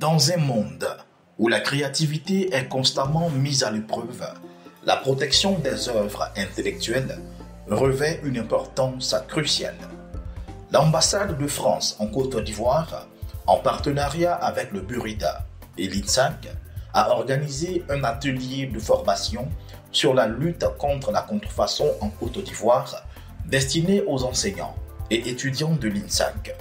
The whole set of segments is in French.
Dans un monde où la créativité est constamment mise à l'épreuve, la protection des œuvres intellectuelles revêt une importance cruciale. L'ambassade de France en Côte d'Ivoire, en partenariat avec le Burida et l'INSAC, a organisé un atelier de formation sur la lutte contre la contrefaçon en Côte d'Ivoire destiné aux enseignants et étudiants de l'INSAC.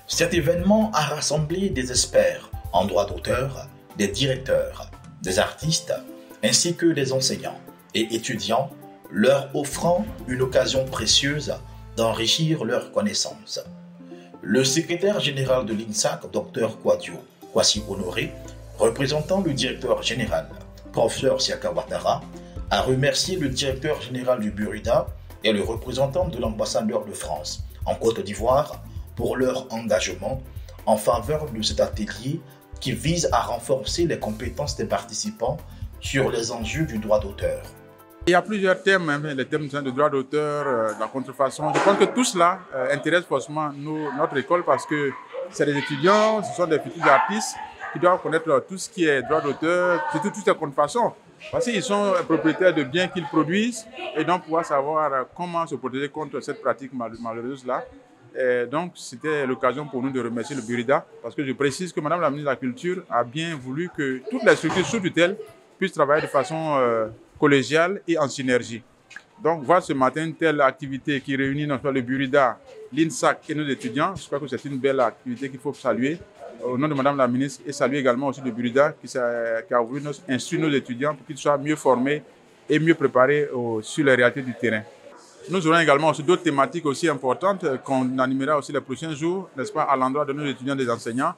Cet événement a rassemblé des experts en droit d'auteur, des directeurs, des artistes, ainsi que des enseignants et étudiants, leur offrant une occasion précieuse d'enrichir leurs connaissances. Le secrétaire général de l'INSAC, Dr Kwadio Kwasi Honoré, représentant le directeur général, Professeur Siaka Ouattara, a remercié le directeur général du Burida et le représentant de l'ambassadeur de France en Côte d'Ivoire pour leur engagement en faveur de cet atelier qui vise à renforcer les compétences des participants sur les enjeux du droit d'auteur. Il y a plusieurs thèmes, les thèmes de droit d'auteur, la contrefaçon. Je pense que tout cela intéresse forcément notre école parce que c'est des étudiants, ce sont des futurs artistes qui doivent connaître tout ce qui est droit d'auteur, surtout toutes les contrefaçons. Parce qu'ils sont propriétaires de biens qu'ils produisent et donc pouvoir savoir comment se protéger contre cette pratique malheureuse-là. Et donc, c'était l'occasion pour nous de remercier le Burida parce que je précise que Madame la ministre de la Culture a bien voulu que toutes les structures sous tutelle puissent travailler de façon collégiale et en synergie. Donc, voir ce matin une telle activité qui réunit notre le Burida, l'INSAC et nos étudiants, je crois que c'est une belle activité qu'il faut saluer au nom de Madame la ministre et saluer également aussi le Burida qui a voulu instruire nos étudiants pour qu'ils soient mieux formés et mieux préparés sur les réalités du terrain. Nous aurons également aussi d'autres thématiques aussi importantes qu'on animera aussi les prochains jours, n'est-ce pas, à l'endroit de nos étudiants et des enseignants,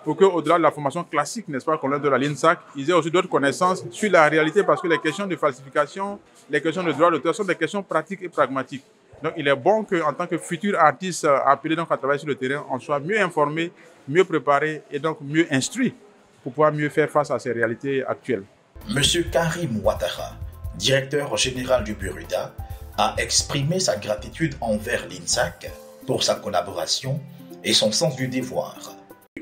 pour qu'au-delà de la formation classique, n'est-ce pas, qu'on leur donne à l'INSAC, ils aient aussi d'autres connaissances sur la réalité parce que les questions de falsification, les questions de droit d'auteur sont des questions pratiques et pragmatiques. Donc il est bon qu'en tant que futur artiste appelé donc à travailler sur le terrain, on soit mieux informé, mieux préparé et donc mieux instruit pour pouvoir mieux faire face à ces réalités actuelles. Monsieur Karim Ouattara, directeur général du Burida, a exprimé sa gratitude envers l'INSAC pour sa collaboration et son sens du devoir.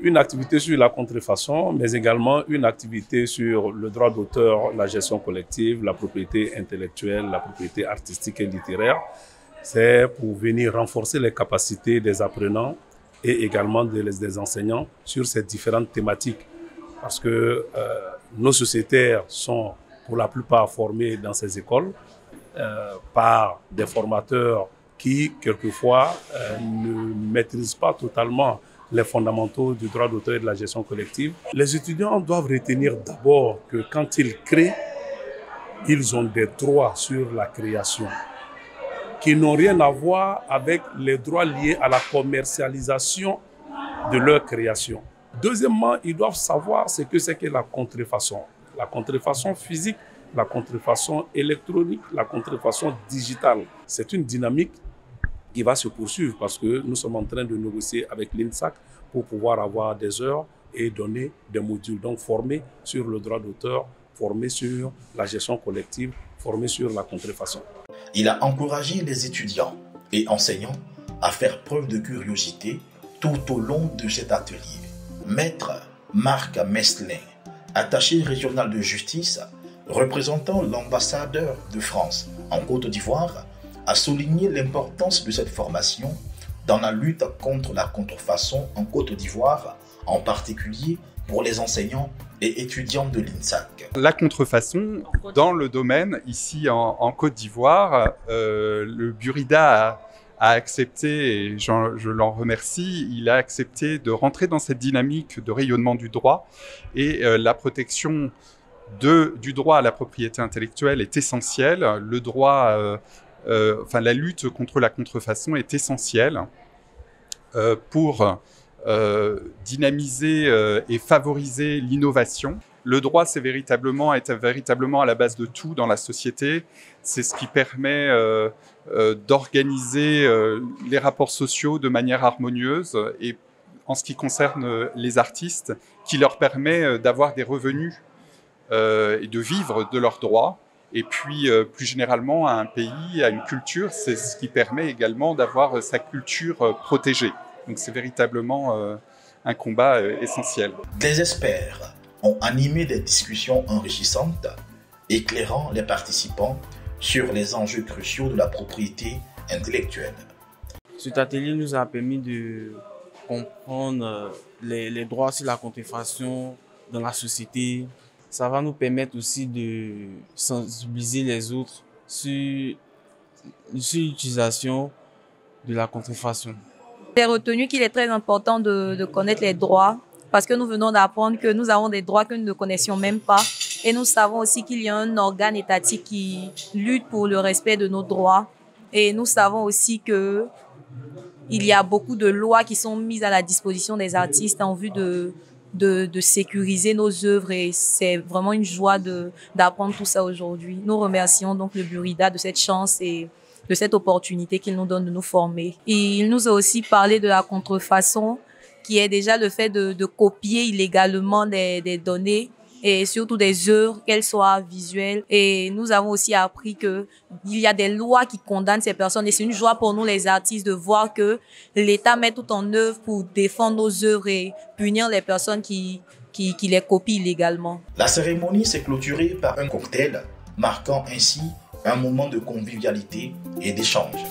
Une activité sur la contrefaçon, mais également une activité sur le droit d'auteur, la gestion collective, la propriété intellectuelle, la propriété artistique et littéraire. C'est pour venir renforcer les capacités des apprenants et également des enseignants sur ces différentes thématiques. Parce que nos sociétaires sont pour la plupart formés dans ces écoles par des formateurs qui, quelquefois, ne maîtrisent pas totalement les fondamentaux du droit d'auteur et de la gestion collective. Les étudiants doivent retenir d'abord que quand ils créent, ils ont des droits sur la création qui n'ont rien à voir avec les droits liés à la commercialisation de leur création. Deuxièmement, ils doivent savoir ce que c'est que la contrefaçon. La contrefaçon physique, la contrefaçon électronique, la contrefaçon digitale. C'est une dynamique qui va se poursuivre parce que nous sommes en train de négocier avec l'INSAC pour pouvoir avoir des heures et donner des modules. Donc formés sur le droit d'auteur, formés sur la gestion collective, formés sur la contrefaçon. Il a encouragé les étudiants et enseignants à faire preuve de curiosité tout au long de cet atelier. Maître Marc Meslin, attaché régional de justice, représentant l'ambassadeur de France en Côte d'Ivoire, a souligné l'importance de cette formation dans la lutte contre la contrefaçon en Côte d'Ivoire, en particulier pour les enseignants et étudiants de l'INSAC. La contrefaçon, dans le domaine, ici en Côte d'Ivoire, le Burida a accepté, et je l'en remercie, il a accepté de rentrer dans cette dynamique de rayonnement du droit et la protection du droit à la propriété intellectuelle est essentielle. Le droit, la lutte contre la contrefaçon est essentielle pour dynamiser et favoriser l'innovation. Le droit, est véritablement à la base de tout dans la société. C'est ce qui permet d'organiser les rapports sociaux de manière harmonieuse et en ce qui concerne les artistes, qui leur permet d'avoir des revenus et de vivre de leurs droits. Et puis, plus généralement, à un pays, à une culture, c'est ce qui permet également d'avoir sa culture protégée. Donc, c'est véritablement un combat essentiel. Des experts ont animé des discussions enrichissantes, éclairant les participants sur les enjeux cruciaux de la propriété intellectuelle. Cet atelier nous a permis de comprendre les droits sur la contrefaçon dans la société. Ça va nous permettre aussi de sensibiliser les autres sur l'utilisation de la contrefaçon. J'ai retenu qu'il est très important de connaître les droits parce que nous venons d'apprendre que nous avons des droits que nous ne connaissions même pas. Et nous savons aussi qu'il y a un organe étatique qui lutte pour le respect de nos droits. Et nous savons aussi que il y a beaucoup de lois qui sont mises à la disposition des artistes en vue de sécuriser nos œuvres. Et c'est vraiment une joie d'apprendre tout ça aujourd'hui. Nous remercions donc le Burida de cette chance et de cette opportunité qu'il nous donne de nous former. Et il nous a aussi parlé de la contrefaçon, qui est déjà le fait de copier illégalement des données et surtout des œuvres, qu'elles soient visuelles. Et nous avons aussi appris qu'il y a des lois qui condamnent ces personnes. Et c'est une joie pour nous, les artistes, de voir que l'État met tout en œuvre pour défendre nos œuvres et punir les personnes qui les copient illégalement. La cérémonie s'est clôturée par un cocktail, marquant ainsi un moment de convivialité et d'échange.